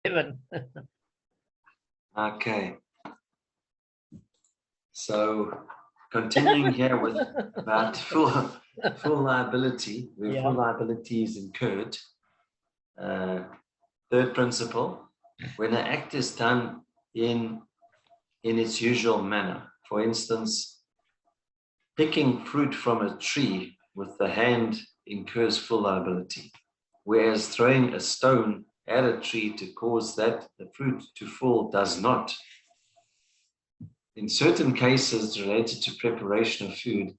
Damon. Okay. So continuing here with about full liability, where full liability is incurred. Third principle, when an act is done in its usual manner, for instance, picking fruit from a tree with the hand incurs full liability, whereas throwing a stone at a tree to cause that the fruit to fall does not. In certain cases related to preparation of food,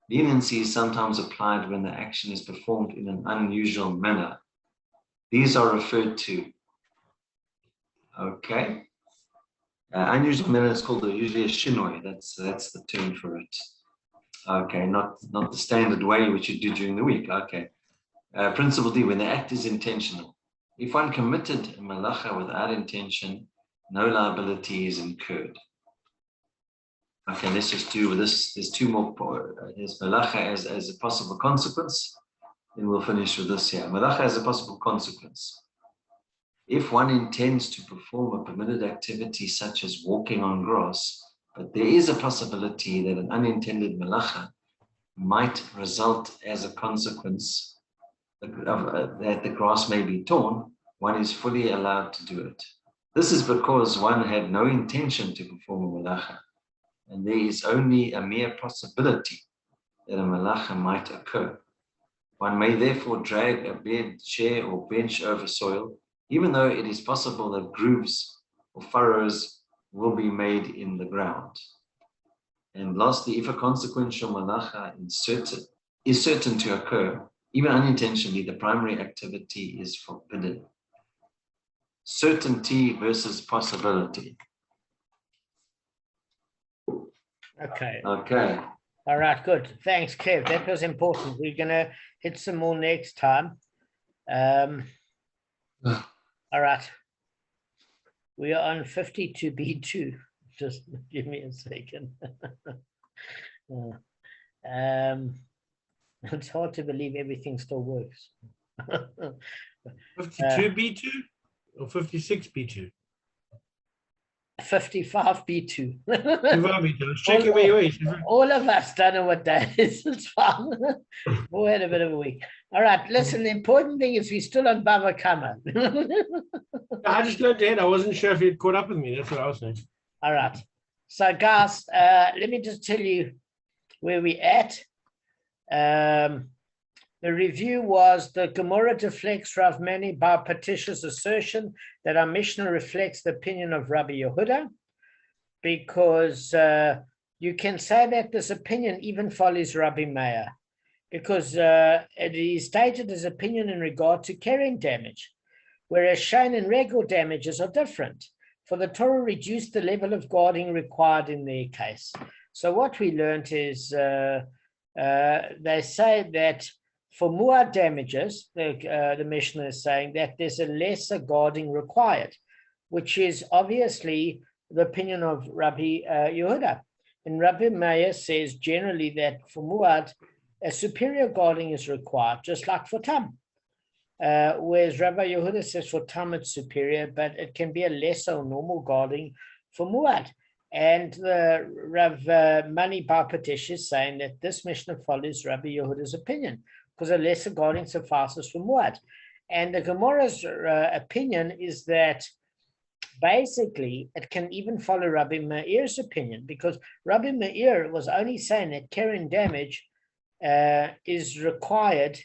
leniency is sometimes applied when the action is performed in an unusual manner. These are referred to, okay? Unusual manner is called usually a shinoi. That's the term for it. Okay, not the standard way which you do during the week. Okay. Principle D, when the act is intentional. If one committed a malacha without intention, no liability is incurred. Okay, let's just do with this. There's two more. There's malacha as a possible consequence. Then we'll finish with this here. Malacha as a possible consequence. If one intends to perform a permitted activity such as walking on grass, but there is a possibility that an unintended malacha might result as a consequence that the grass may be torn, one is fully allowed to do it. This is because one had no intention to perform a malacha, and there is only a mere possibility that a malacha might occur. One may therefore drag a bed, chair, or bench over soil, even though it is possible that grooves or furrows will be made in the ground. And lastly, if a consequential malacha is certain to occur, even unintentionally, the primary activity is forbidden. Certainty versus possibility. Okay. Okay. All right, good. Thanks, Kev. That was important. We're going to hit some more next time. All right. We are on 52B2. Just give me a second. It's hard to believe everything still works. 52B2 or 56B2? 55B2. Checking where you are. All of us don't know what that is. It's fine. We had a bit of a week. All right, listen, the important thing is we're still on Bava Kamma. I just learned ahead. I wasn't sure if you'd caught up with me. That's what I was saying. All right. So, guys, let me just tell you where we're at. The review was the Gemara deflects Rav Mani Bar Patish's assertion that our Mishnah reflects the opinion of Rabbi Yehuda, because you can say that this opinion even follows Rabbi Meir, because he stated his opinion in regard to carrying damage, whereas Shane and regal damages are different, for the Torah reduced the level of guarding required in their case. So what we learned is they say that for muad damages, the Mishnah is saying that there's a lesser guarding required, which is obviously the opinion of Rabbi Yehuda. And Rabbi Meir says generally that for muad, a superior guarding is required, just like for tam. Whereas Rabbi Yehuda says for tam it's superior, but it can be a lesser or normal guarding for muad. And the Rav Mani Bar Patish is saying that this Mishnah follows Rabbi Yehuda's opinion, because a lesser guarding suffices for muad. And the Gemara's opinion is that basically it can even follow Rabbi Meir's opinion, because Rabbi Meir was only saying that carrying damage is required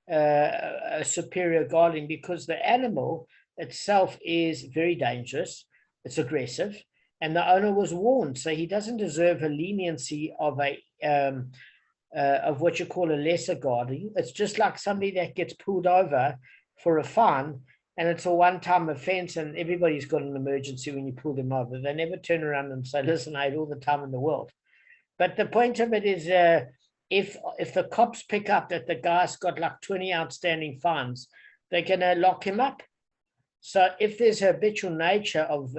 a superior guarding, because the animal itself is very dangerous, it's aggressive, and the owner was warned, so he doesn't deserve a leniency of what you call a lesser guarding. It's just like somebody that gets pulled over for a fine, and it's a one-time offense, and everybody's got an emergency when you pull them over. They never turn around and say, listen, I had all the time in the world. But the point of it is, if the cops pick up that the guy's got like 20 outstanding fines, they're going to lock him up. So if there's a habitual nature of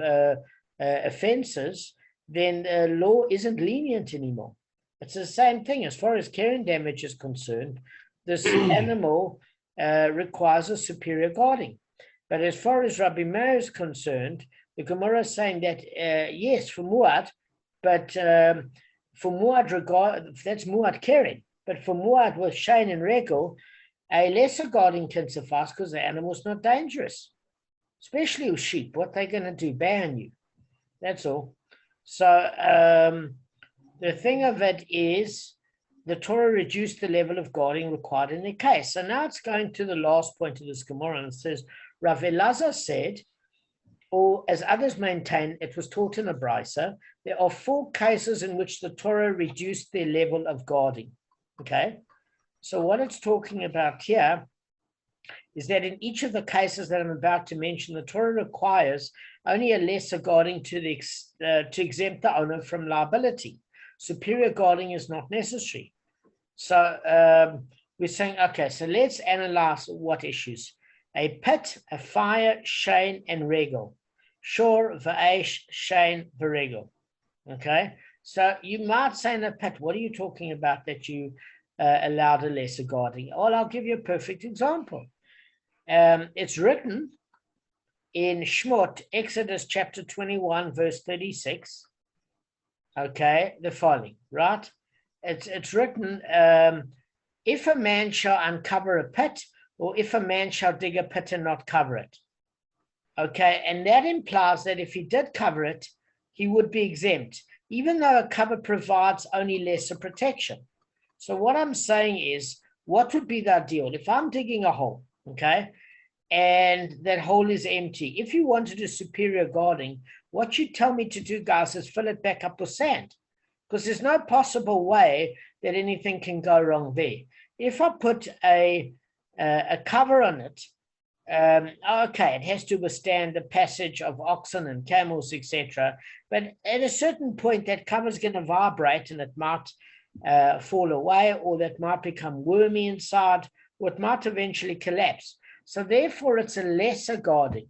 offenses, then law isn't lenient anymore. It's the same thing as far as carrying damage is concerned. This animal requires a superior guarding. But as far as Rabbi Meir is concerned, the Gemara is saying that, yes, for Muad, but for Muad, that's Muad Keren. But for Muad with Shane and Regel, a lesser guarding can suffice because the animal's not dangerous, especially with sheep. What they're going to do, ban you. That's all. So the thing of it is, the Torah reduced the level of guarding required in their case. So now it's going to the last point of this Gemara, and it says, Rav Elazar said, or as others maintain, it was taught in a brisa, there are 4 cases in which the Torah reduced their level of guarding. Okay? So what it's talking about here is that in each of the cases that I'm about to mention, the Torah requires only a lesser guarding to exempt the owner from liability. Superior guarding is not necessary. So we're saying, okay, so let's analyze what issues. A pit, a fire, shane, and regel. Shor, va'esh, shane, v'regel. Okay, so you might say in a pit, what are you talking about that you allowed a lesser guarding? Well, I'll give you a perfect example. It's written in Shmot, Exodus chapter 21, verse 36. Okay, the following, right? It's written, if a man shall uncover a pit, or if a man shall dig a pit and not cover it. Okay, and that implies that if he did cover it, he would be exempt, even though a cover provides only lesser protection. So what I'm saying is, what would be the ideal? If I'm digging a hole, okay, and that hole is empty, if you want to do superior guarding, what you tell me to do, guys, is fill it back up with sand, because there's no possible way that anything can go wrong there. If I put a cover on it, okay, it has to withstand the passage of oxen and camels, etc. But at a certain point, that cover is going to vibrate and it might fall away, or that might become wormy inside, or it might eventually collapse. So therefore, it's a lesser guarding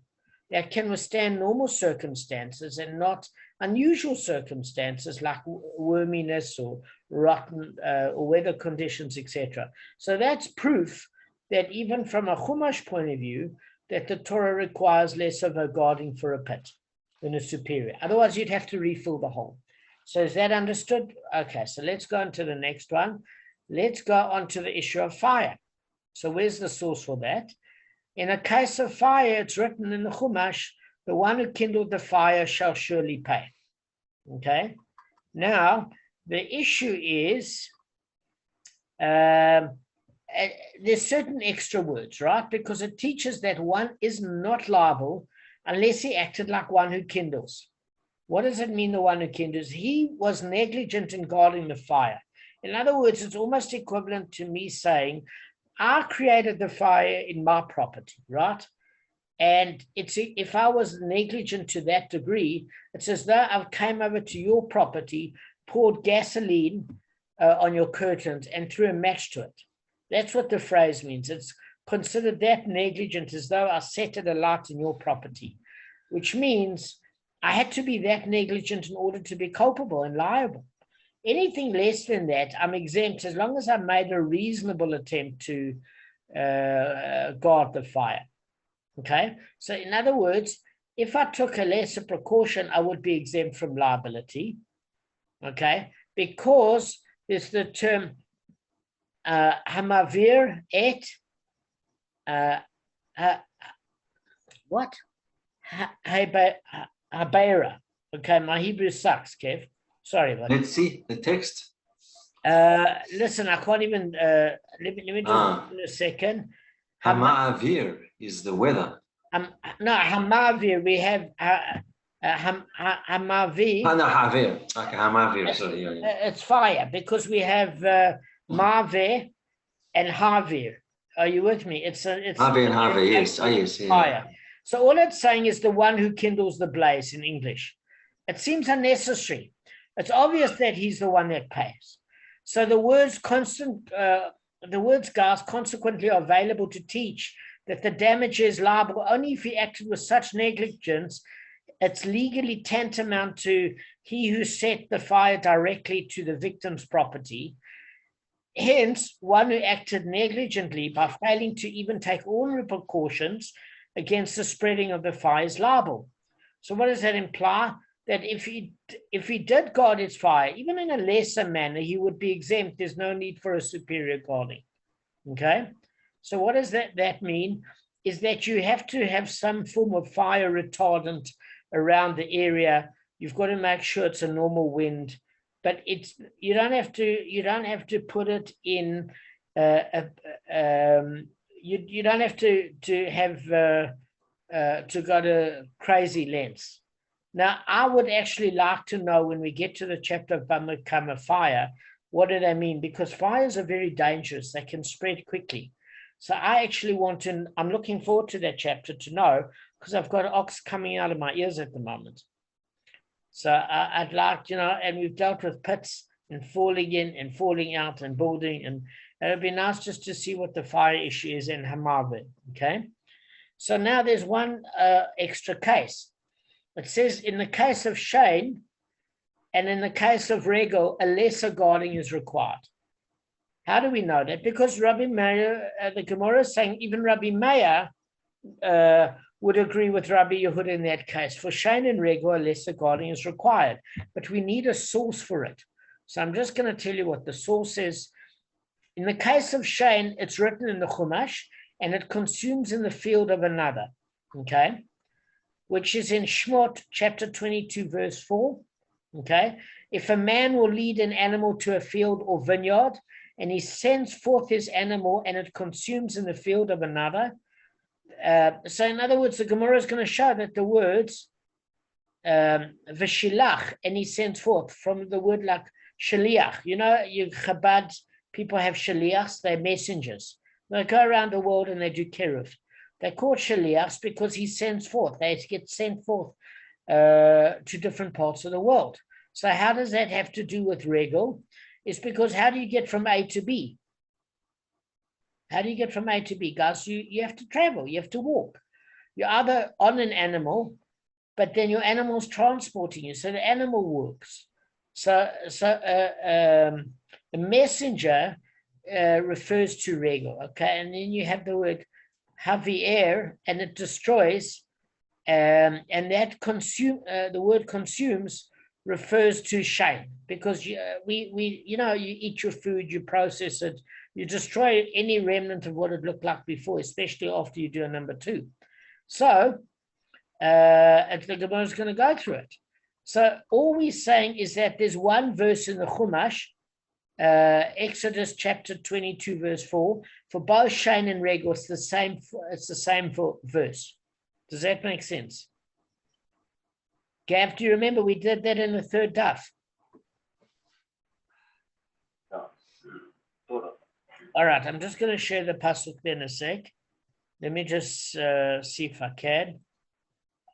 that can withstand normal circumstances and not unusual circumstances like worminess or rotten or weather conditions, etc. So that's proof that even from a Chumash point of view, that the Torah requires less of a guarding for a pit than a superior. Otherwise, you'd have to refill the hole. So is that understood? Okay, so let's go on to the next one. Let's go on to the issue of fire. So where's the source for that? In a case of fire, it's written in the Chumash, the one who kindled the fire shall surely pay. Okay? Now, the issue is, there's certain extra words, right? Because it teaches that one is not liable unless he acted like one who kindles. What does it mean, the one who kindles? He was negligent in guarding the fire. In other words, it's almost equivalent to me saying, I created the fire in my property, right? And if I was negligent to that degree, it's as though I came over to your property, poured gasoline on your curtains and threw a match to it. That's what the phrase means. It's considered that negligent as though I set it alight in your property, which means I had to be that negligent in order to be culpable and liable. Anything less than that, I'm exempt as long as I made a reasonable attempt to guard the fire. Okay? So in other words, if I took a lesser precaution, I would be exempt from liability. Okay? Because there's the term hamavir et what? Habeira. Okay, my Hebrew sucks, Kev. Sorry about that. Let's see the text. Listen, I can't even let me do it in a second. Hamavir is the weather. No, hamavir, we have hamavi. No, havir. Okay, hamavir. Sorry. Yeah. It's fire because we have mave and havir. Are you with me? It's Havir and havir. Yes. Yes. Yeah. Fire. So all it's saying is the one who kindles the blaze in English. It seems unnecessary. It's obvious that he's the one that pays. So the words guys, consequently are available to teach that the damager is liable only if he acted with such negligence. It's legally tantamount to he who set the fire directly to the victim's property. Hence, one who acted negligently by failing to even take ordinary precautions against the spreading of the fire is liable. So what does that imply? That if he did guard its fire, even in a lesser manner, he would be exempt. There's no need for a superior guarding. Okay? So what does that mean? Is that you have to have some form of fire retardant around the area. You've got to make sure it's a normal wind, but you don't have to put it in you don't have to have to go to crazy lengths. Now, I would actually like to know when we get to the chapter of Bava Kamma fire, what do they mean? Because fires are very dangerous. They can spread quickly. So I actually I'm looking forward to that chapter to know, because I've got ox coming out of my ears at the moment. So I'd like, and we've dealt with pits and falling in and falling out and building, and it'd be nice just to see what the fire issue is in Hamave, okay? So now there's one extra case. It says in the case of Shane and in the case of Regel, a lesser guarding is required. How do we know that? Because Rabbi Meir, the Gemara is saying even Rabbi Meir would agree with Rabbi Yehuda in that case. For Shane and Regel, a lesser guarding is required, but we need a source for it. So I'm just going to tell you what the source is. In the case of Shane, it's written in the Chumash, and it consumes in the field of another, okay? Which is in Shmot chapter 22, verse 4, okay? If a man will lead an animal to a field or vineyard, and he sends forth his animal and it consumes in the field of another. So in other words, the Gemara is going to show that the words v'shilach, and he sends forth, from the word like shaliach. You Chabad people have shaliachs, they're messengers. They go around the world and they do kiruv. They're called shaliachs because he sends forth. They get sent forth to different parts of the world. So how does that have to do with Regel? It's because how do you get from A to B? How do you get from A to B, guys? You have to travel, you have to walk. You're either on an animal, but then your animal's transporting you, so the animal works. So the messenger refers to Regel, okay? And then you have the word Javier, and it destroys, and that the word consumes refers to shame, because you eat your food, you process it, you destroy any remnant of what it looked like before, especially after you do a number 2. So the Gemara is going to go through it. So all we're saying is that there's one verse in the Chumash, Exodus chapter 22, verse 4, for both Shane and Regel, it's the same verse. Does that make sense? Gav, do you remember we did that in the third daf? All right, I'm just going to share the pasuk in a sec. Let me just see if I can.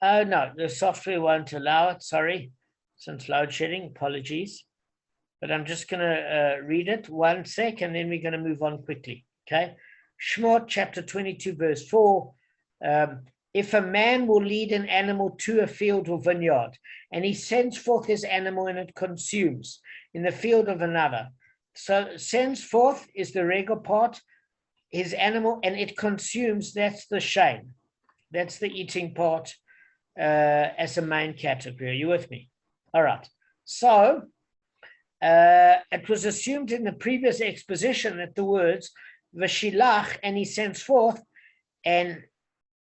Oh, no, the software won't allow it, sorry, since load shedding, apologies. But I'm just going to read it 1 sec, and then we're going to move on quickly, okay? Shmot chapter 22, verse 4, if a man will lead an animal to a field or vineyard, and he sends forth his animal and it consumes in the field of another. So sends forth is the Regel part, his animal, and it consumes, that's the shame. That's the eating part as a main category. Are you with me? All right. So it was assumed in the previous exposition that the words v'shilach, and he sends forth, and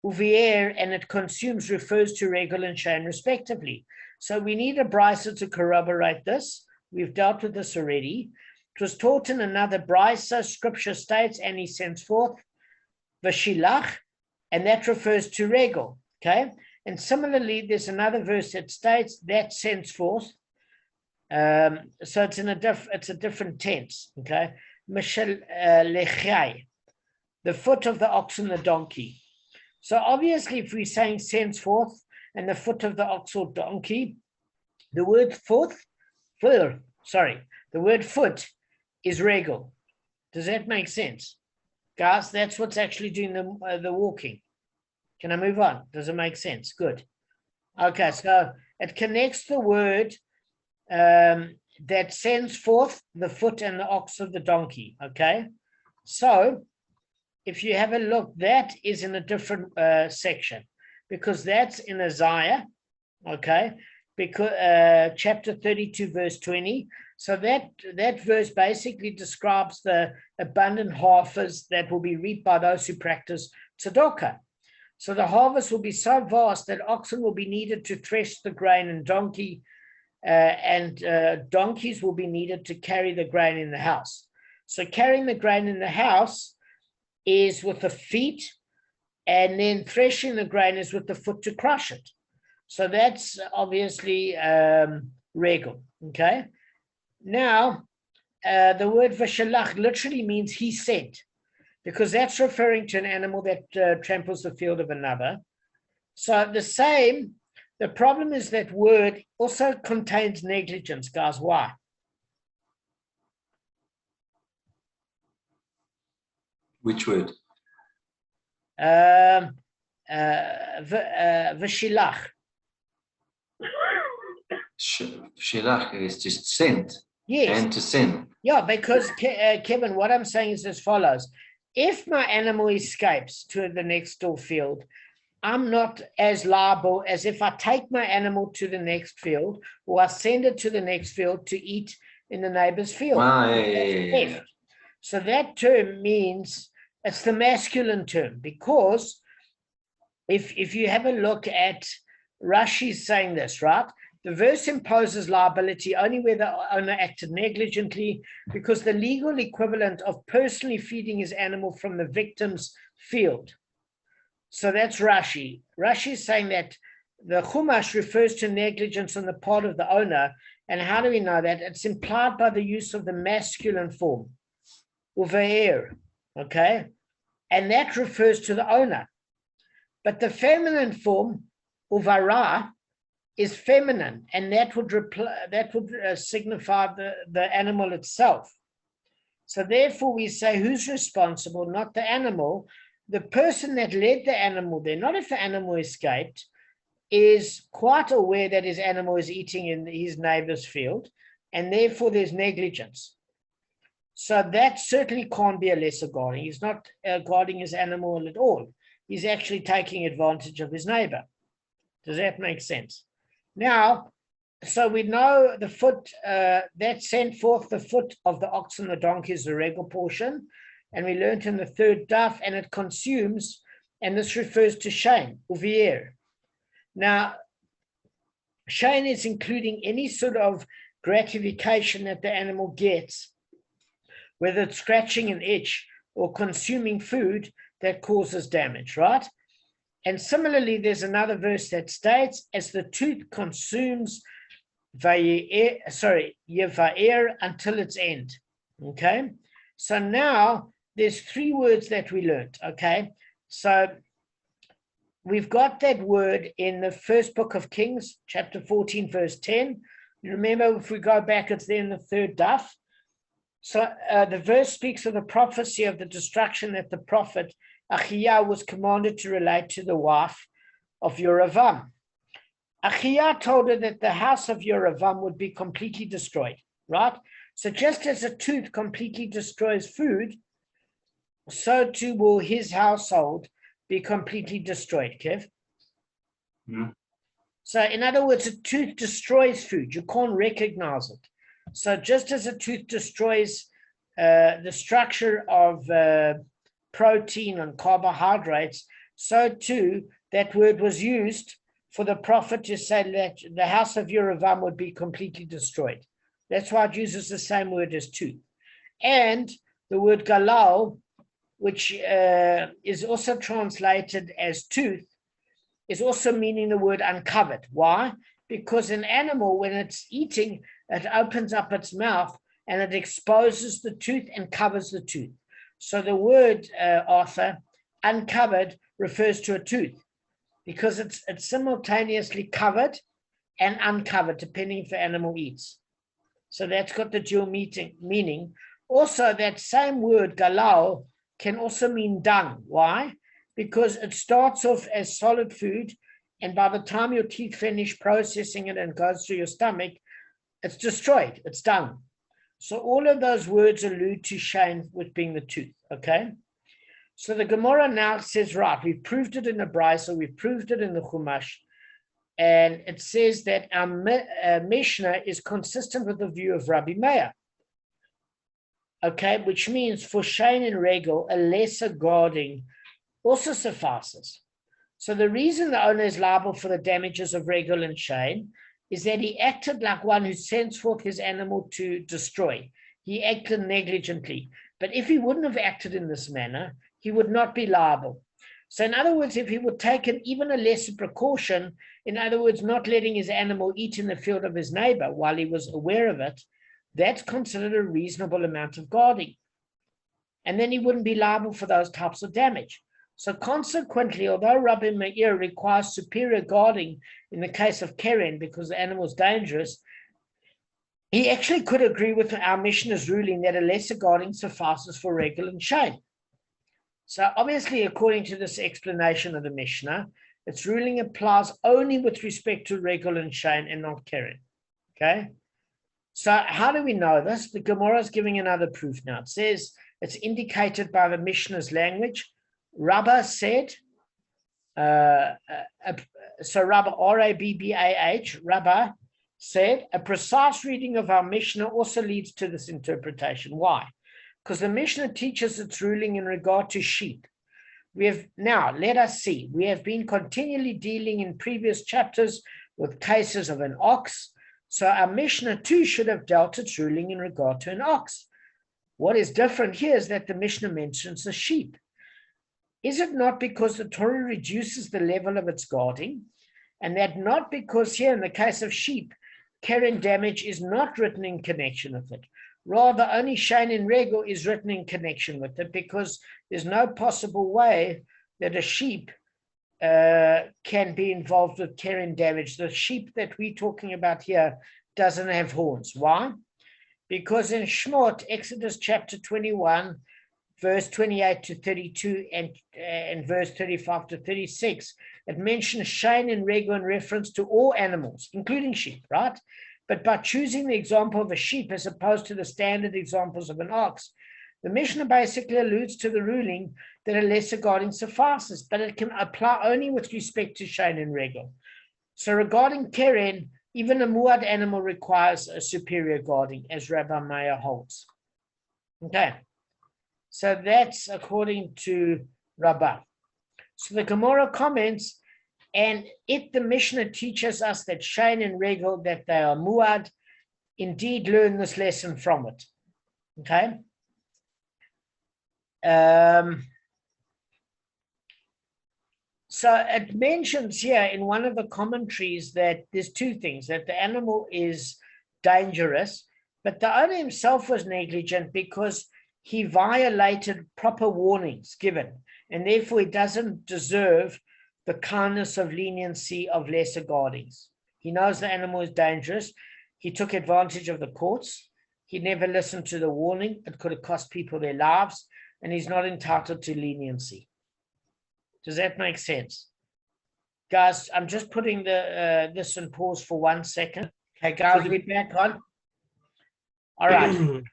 uvier, and it consumes, refers to Regel and Shane respectively. So we need a brisa to corroborate this. We've dealt with this already. It was taught in another brisa. Scripture states, and he sends forth v'shilach, and that refers to Regel. Okay, and similarly, there's another verse that states that sends forth. So it's it's a different tense. Okay, mishal lechai, the foot of the ox and the donkey. So obviously, if we're saying sends forth and the foot of the ox or donkey, the word foot is Regel. Does that make sense? Guys, that's what's actually doing the walking. Can I move on? Does it make sense? Good. Okay, so it connects the word that sends forth the foot and the ox of the donkey. Okay, so if you have a look, that is in a different section, because that's in Isaiah, okay, because chapter 32, verse 20. So that verse basically describes the abundant harvest that will be reaped by those who practice tzedakah. So the harvest will be so vast that oxen will be needed to thresh the grain, and donkeys will be needed to carry the grain in the house. So carrying the grain in the house is with the feet, and then threshing the grain is with the foot to crush it. So that's obviously regel, okay? Now, the word vashalach literally means he sent, because that's referring to an animal that tramples the field of another. So the problem is that word also contains negligence, guys. Why? Which word? Vashilach. Shilach is just sent. Yes. And to send. Yeah, because Kevin, what I'm saying is as follows. If my animal escapes to the next door field, I'm not as liable as if I take my animal to the next field, or I send it to the next field to eat in the neighbor's field. Ah, yeah. So that term means, it's the masculine term, because if you have a look at Rashi's saying this, right? The verse imposes liability only where the owner acted negligently, because the legal equivalent of personally feeding his animal from the victim's field. So that's Rashi. Rashi is saying that the Chumash refers to negligence on the part of the owner. And how do we know that? It's implied by the use of the masculine form, uvair, okay? And that refers to the owner. But the feminine form, uvara, is feminine, and that would signify the animal itself. So therefore we say, who's responsible? Not the animal. The person that led the animal there, not if the animal escaped, is quite aware that his animal is eating in his neighbor's field, and therefore there's negligence. So that certainly can't be a lesser guarding. He's not guarding his animal at all. He's actually taking advantage of his neighbor. Does that make sense? Now, so we know the foot that sent forth the foot of the ox and the donkey is the regal portion, and we learned in the third daf, and it consumes, and this refers to shame, uvier. Now, shame is including any sort of gratification that the animal gets, whether it's scratching an itch or consuming food that causes damage, right? And similarly, there's another verse that states, as the tooth consumes, yevaer until its end, okay? So now there's three words that we learned, okay? So we've got that word in the first book of Kings, chapter 14, verse 10. You remember, if we go back, it's there in the third daf. So the verse speaks of the prophecy of the destruction that the prophet Achiyah was commanded to relate to the wife of Yeravam. Achiyah told her that the house of Yeravam would be completely destroyed, right? So just as a tooth completely destroys food, so too will his household be completely destroyed, Kev. Mm. So in other words, a tooth destroys food. You can't recognize it. So just as a tooth destroys the structure of protein and carbohydrates, so too that word was used for the prophet to say that the house of Yeravam would be completely destroyed. That's why it uses the same word as tooth. And the word galal, which is also translated as tooth, is also meaning the word uncovered. Why? Because an animal, when it's eating, it opens up its mouth and it exposes the tooth and covers the tooth. So the word, Arthur, uncovered, refers to a tooth because it's simultaneously covered and uncovered, depending if the animal eats. So that's got the dual meaning. Also, that same word, galal, can also mean dung. Why? Because it starts off as solid food, and by the time your teeth finish processing it and goes through your stomach, it's destroyed, it's dung. So all of those words allude to shame with being the tooth, okay? So the Gemara now says, right, we've proved it in the Brisa, we've proved it in the Chumash, and it says that our Mishnah is consistent with the view of Rabbi Meir. Okay, which means for Shein and Regel, a lesser guarding also suffices. So the reason the owner is liable for the damages of Regel and Shein is that he acted like one who sends forth his animal to destroy. He acted negligently. But if he wouldn't have acted in this manner, he would not be liable. So in other words, if he would take even a lesser precaution, in other words, not letting his animal eat in the field of his neighbor while he was aware of it, that's considered a reasonable amount of guarding. And then he wouldn't be liable for those types of damage. So consequently, although Rabbi Meir requires superior guarding in the case of Keren because the animal is dangerous, he actually could agree with our Mishnah's ruling that a lesser guarding suffices for Regel and Shein. So obviously, according to this explanation of the Mishnah, its ruling applies only with respect to Regel and Shein and not Keren. Okay? So how do we know this? The Gemara is giving another proof now. It says it's indicated by the Mishnah's language. Rabba said, so Rabba, R-A-B-B-A-H, Rabba said, a precise reading of our Mishnah also leads to this interpretation. Why? Because the Mishnah teaches its ruling in regard to sheep. Now, let us see. We have been continually dealing in previous chapters with cases of an ox. So our Mishnah too should have dealt its ruling in regard to an ox. What is different here is that the Mishnah mentions the sheep. Is it not because the Torah reduces the level of its guarding, and that not because here in the case of sheep, Keren damage is not written in connection with it? Rather, only Shein and Regel is written in connection with it because there's no possible way that a sheep can be involved with Keren damage. The sheep that we're talking about here doesn't have horns. Why? Because in Shmot, Exodus chapter 21, verse 28 to 32 and verse 35 to 36, it mentions Shein and Regel in reference to all animals, including sheep, right? But by choosing the example of a sheep as opposed to the standard examples of an ox, the Mishnah basically alludes to the ruling that a lesser guarding suffices, but it can apply only with respect to Shein and Regel. So regarding Keren, even a muad animal requires a superior guarding, as Rabbi Meir holds. Okay, so that's according to Rabbah. So the Gemara comments, and if the Mishnah teaches us that Shein and Regel, that they are muad, indeed learn this lesson from it. Okay. So it mentions here in one of the commentaries that there's two things, that the animal is dangerous, but the owner himself was negligent because he violated proper warnings given, and therefore he doesn't deserve the kindness of leniency of lesser guardings. He knows the animal is dangerous. He took advantage of the courts. He never listened to the warning. It could have cost people their lives, and he's not entitled to leniency. Does that make sense? Guys, I'm just putting this in pause for 1 second. Okay, guys, we're back on. All right.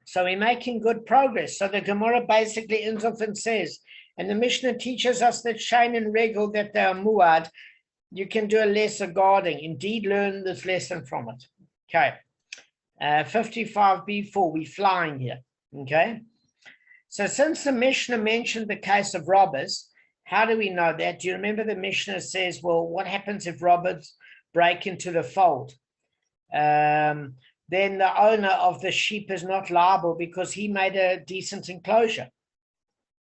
So we're making good progress. So the Gemara basically ends off and says, and the Mishnah teaches us that Shein and Regel, that they are muad, you can do a lesser guarding. Indeed, learn this lesson from it. Okay. 55b4, we're flying here. Okay. So since the Mishnah mentioned the case of robbers, how do we know that? Do you remember the Mishnah says, well, what happens if robbers break into the fold? Then the owner of the sheep is not liable because he made a decent enclosure.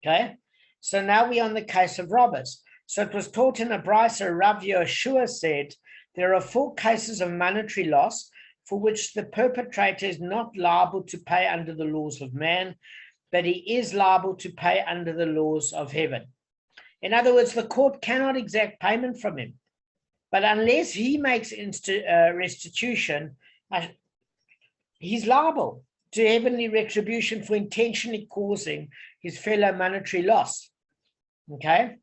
Okay. So now we're on the case of robbers. So it was taught in a brisa, Rav Yeshua said, there are 4 cases of monetary loss for which the perpetrator is not liable to pay under the laws of man, but he is liable to pay under the laws of heaven. In other words, the court cannot exact payment from him, but unless he makes restitution, he's liable to heavenly retribution for intentionally causing his fellow monetary loss. Okay,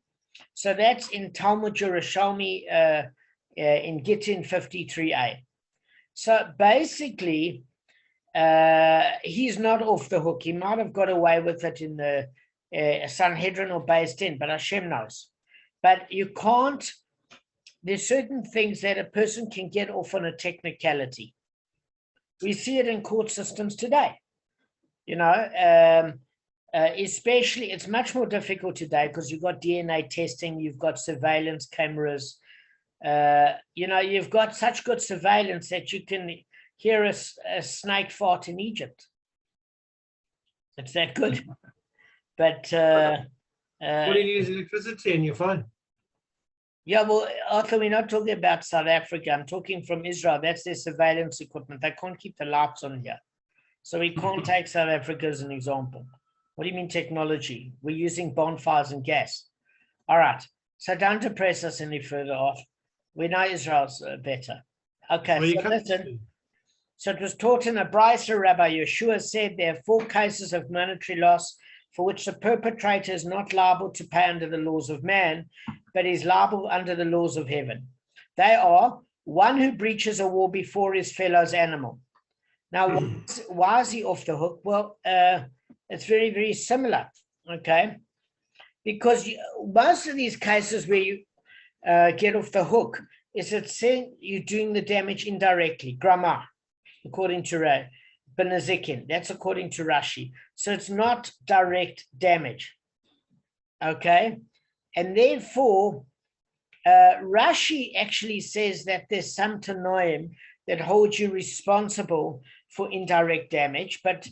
so that's in Talmud Yerushalmi in Gittin 53a. So basically, he's not off the hook. He might have got away with it in Sanhedrin or Beis Din, but Hashem knows. But you can't, there's certain things that a person can get off on a technicality. We see it in court systems today. Especially, it's much more difficult today because you've got DNA testing, you've got surveillance cameras, you've got such good surveillance that you can hear a snake fart in Egypt. It's that good. But all you need is electricity and you're fine. Yeah, well, Arthur, we're not talking about South Africa. I'm talking from Israel. That's their surveillance equipment. They can't keep the lights on here. So we can't take South Africa as an example. What do you mean technology? We're using bonfires and gas. All right. So don't depress us any further off. We know Israel's better. Okay, so listen. So it was taught in a Brisa, Rabbi Yeshua said there are 4 cases of monetary loss for which the perpetrator is not liable to pay under the laws of man, but is liable under the laws of heaven. They are one who breaches a war before his fellow's animal. Now, why is he off the hook? Well, it's very, very similar, okay? Because most of these cases where you get off the hook is it's saying you're doing the damage indirectly, grammar, according to Benazikin. That's according to Rashi. So it's not direct damage, okay? And therefore, Rashi actually says that there's some Tanoim that hold you responsible for indirect damage, but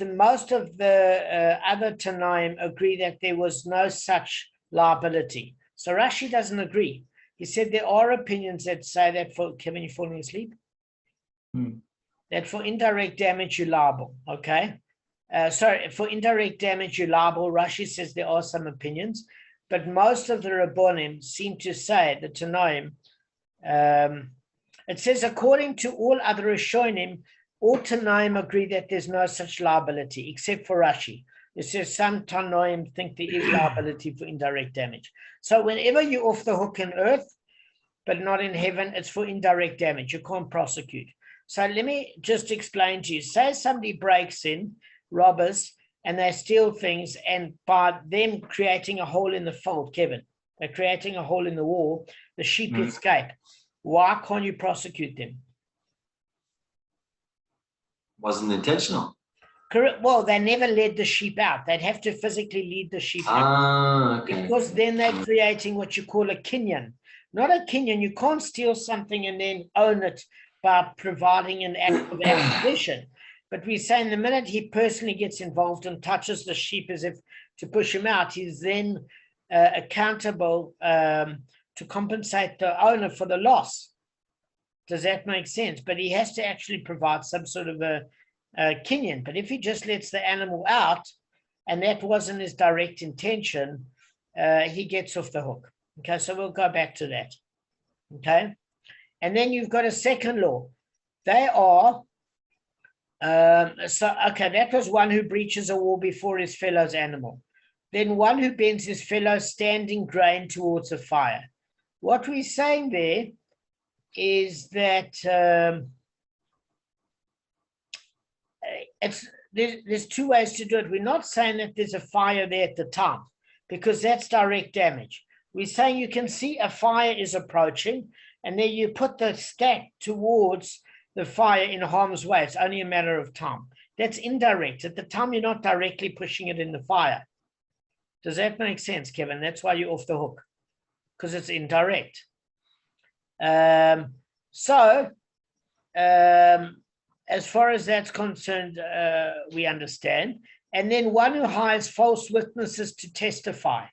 most of the other Tanoim agree that there was no such liability. So Rashi doesn't agree. He said there are opinions that say that for, Kevin, you falling asleep? That for indirect damage, you're liable, okay? For indirect damage, you're liable. Rashi says there are some opinions, but most of the Rabbonim seem to say, the Tanoim, it says, according to all other Rishonim, all Tanoim agree that there's no such liability, except for Rashi. It says some Tanoim think there is liability for indirect damage. So whenever you're off the hook in earth, but not in heaven, it's for indirect damage. You can't prosecute. So let me just explain to you. Say somebody breaks in, robbers, and they steal things, and by them creating a hole in the fold, Kevin, they're creating a hole in the wall, the sheep escape. Why can't you prosecute them? Wasn't intentional. Correct. Well, they never led the sheep out. They'd have to physically lead the sheep out. Okay. Because then they're creating what you call a kinyan. Not a kinyan. You can't steal something and then own it by providing an act of acquisition. But we say in the minute he personally gets involved and touches the sheep as if to push him out, he's then accountable to compensate the owner for the loss. Does that make sense? But he has to actually provide some sort of a kinyan. But if he just lets the animal out, and that wasn't his direct intention, he gets off the hook. Okay, so we'll go back to that. Okay, and then you've got a second law. They are, that was one who breaches a war before his fellow's animal. Then one who bends his fellow's standing grain towards a fire. What we're saying there is that there's 2 ways to do it. We're not saying that there's a fire there at the time, because that's direct damage. We're saying you can see a fire is approaching, and then you put the stack towards the fire in harm's way. It's only a matter of time. That's indirect. At the time, you're not directly pushing it in the fire. Does that make sense, Kevin? That's why you're off the hook, because it's indirect. As far as that's concerned, we understand. And then one who hires false witnesses to testify.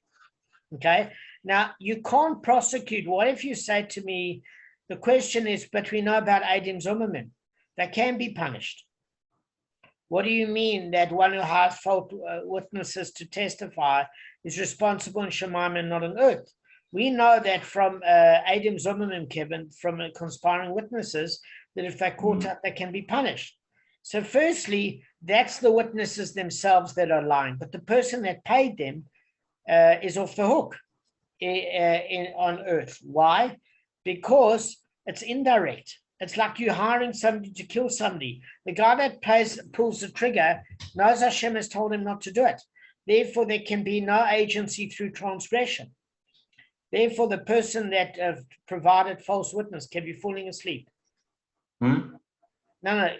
Okay. Now, you can't prosecute. What if you say to me, the question is, but we know about Eidim Zimmerman. They can be punished. What do you mean that one who hires false witnesses to testify is responsible in Shemaim and not on earth? We know that from Eidim Zimmerman, Kevin, from conspiring witnesses, that if they're caught up, they can be punished. So firstly, that's the witnesses themselves that are lying, but the person that paid them is off the hook on earth. Why? Because it's indirect. It's like you hiring somebody to kill somebody. The guy that pulls the trigger knows Hashem has told him not to do it. Therefore, there can be no agency through transgression. Therefore, the person that provided false witness can be falling asleep. Hmm? No.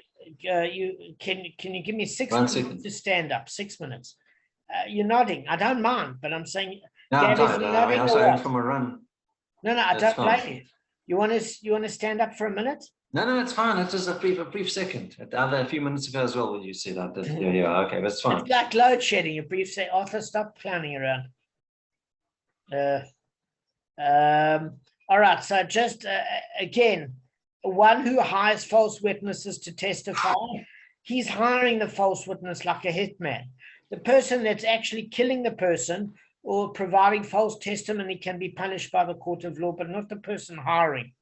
You can you give me 6 1 minutes second. to stand up? 6 minutes. You're nodding. I don't mind, but I'm saying. No, I'm Gab, is tired. he I nodding also or went what? from a run. No, I That's don't blame fine. you. You want to stand up for a minute? No, it's fine. It's just a brief second. A few minutes ago as well when you said that. Yeah, okay, that's fine. It's like load shedding. A brief say, Arthur, stop clowning around. All right. So just again, one who hires false witnesses to testify, he's hiring the false witness like a hitman. The person that's actually killing the person or providing false testimony can be punished by the court of law, but not the person hiring.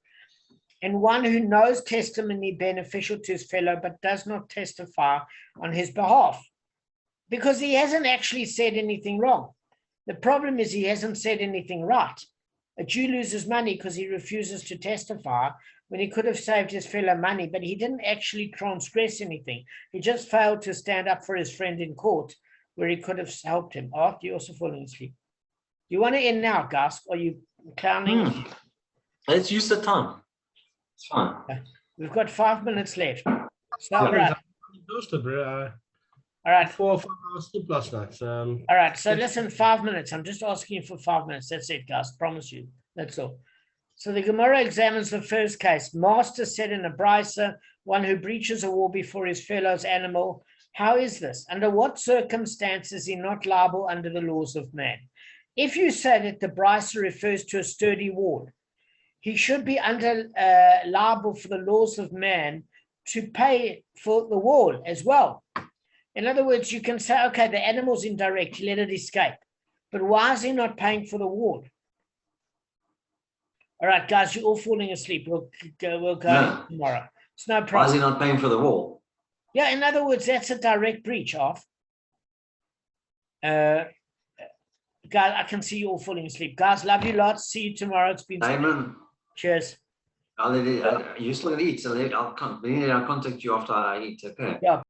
And one who knows testimony beneficial to his fellow, but does not testify on his behalf, because he hasn't actually said anything wrong. The problem is he hasn't said anything right. A Jew loses money because he refuses to testify when he could have saved his fellow money, but he didn't actually transgress anything. He just failed to stand up for his friend in court where he could have helped him. Oh, you're also falling asleep. Do you want to end now, Gus? Or are you clowning? Let's use the time. It's fine. We've got 5 minutes left. So, I'm all right. exhausted, bro. All right. 4 or 5 hours sleep last night. All right. So listen, 5 minutes. I'm just asking you for 5 minutes. That's it, Gus. Promise you. That's all. So the Gemara examines the first case. Master said in a brisa, one who breaches a wall before his fellow's animal. How is this? Under what circumstances is he not liable under the laws of man? If you say that the brisa refers to a sturdy wall, he should be under liable for the laws of man to pay for the wall as well. In other words, you can say, okay, the animal's indirect, let it escape. But why is he not paying for the wall? All right, guys, you're all falling asleep. We'll go tomorrow. It's no problem. Why is he not paying for the wall? Yeah, in other words, that's a direct breach of. Guys, I can see you all falling asleep. Guys, love you lots. See you tomorrow. It's been Damon, cheers. you still gonna eat, so I'll contact you after I eat, okay? Yeah.